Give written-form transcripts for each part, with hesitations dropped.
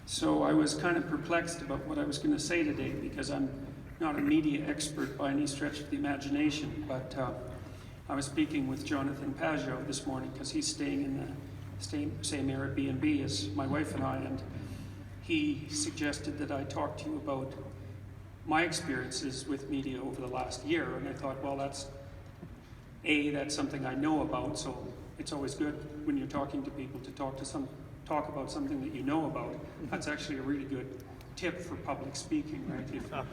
So I was kind of perplexed about what I was going to say today, because I'm not a media expert by any stretch of the imagination, but I was speaking with Jonathan Pajot this morning because he's staying in the same Airbnb as my wife and I, and he suggested that I talk to you about my experiences with media over the last year, and I thought, well, that's something I know about, so it's always good when you're talking to people to talk about something that you know about. That's actually a really good tip for public speaking, right?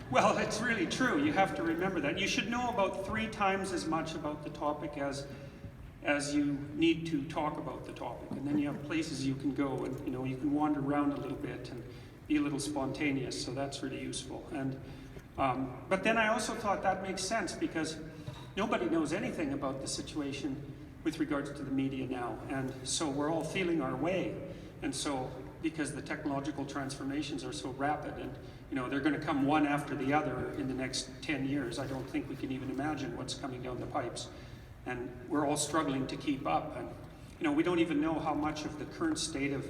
Well, it's really true. You have to remember that. You should know about 3 times as much about the topic as you need to talk about the topic. And then you have places you can go, and you can wander around a little bit and be a little spontaneous, so that's really useful. And but then I also thought that makes sense, because nobody knows anything about the situation with regards to the media now, and so we're all feeling our way. And so, because the technological transformations are so rapid, and they're going to come one after the other in the next 10 years. I don't think we can even imagine what's coming down the pipes, and we're all struggling to keep up. And we don't even know how much of the current state of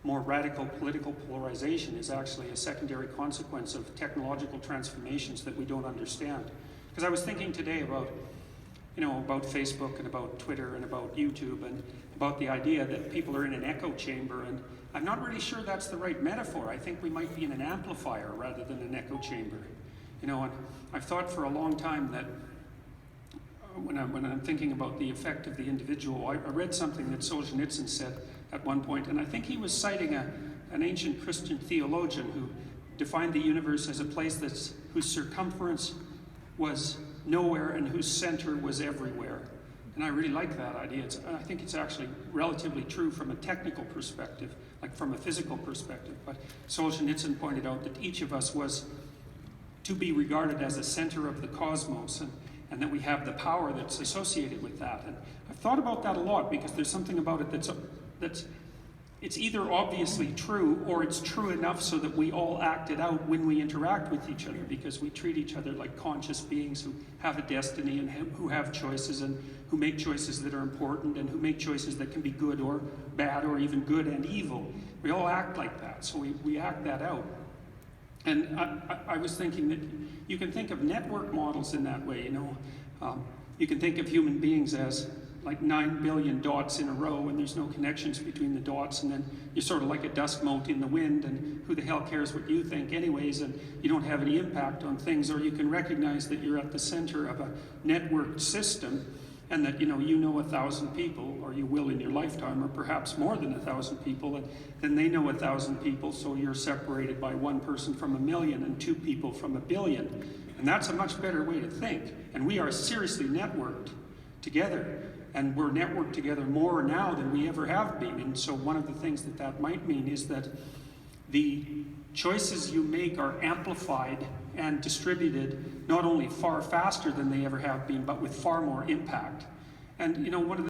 more radical political polarization is actually a secondary consequence of technological transformations that we don't understand. Because I was thinking today about Facebook and about Twitter and about YouTube, and about the idea that people are in an echo chamber, and I'm not really sure that's the right metaphor. I think we might be in an amplifier rather than an echo chamber. And I've thought for a long time that when I'm thinking about the effect of the individual, I read something that Solzhenitsyn said at one point, and I think he was citing an ancient Christian theologian who defined the universe as a place whose circumference was nowhere and whose center was everywhere. And I really like that idea. I think it's actually relatively true from a technical perspective, like from a physical perspective. But Solzhenitsyn pointed out that each of us was to be regarded as a center of the cosmos, and that we have the power that's associated with that. And I've thought about that a lot, because there's something about it that's it's either obviously true, or it's true enough so that we all act it out when we interact with each other, because we treat each other like conscious beings who have a destiny, and who have choices, and who make choices that are important, and who make choices that can be good or bad, or even good and evil. We all act like that, so we act that out. And I was thinking that you can think of network models in that way. You can think of human beings as like 9 billion dots in a row, and there's no connections between the dots, and then you're sort of like a dust mote in the wind, and who the hell cares what you think anyways, and you don't have any impact on things. Or you can recognize that you're at the center of a networked system, and that you know 1,000 people, or you will in your lifetime, or perhaps more than 1,000 people, and then they know 1,000 people, so you're separated by 1 person from 1,000,000 and 2 people from 1,000,000,000. And that's a much better way to think. And we are seriously networked together. And we're networked together more now than we ever have been. And so one of the things that might mean is that the choices you make are amplified and distributed not only far faster than they ever have been, but with far more impact. And one of the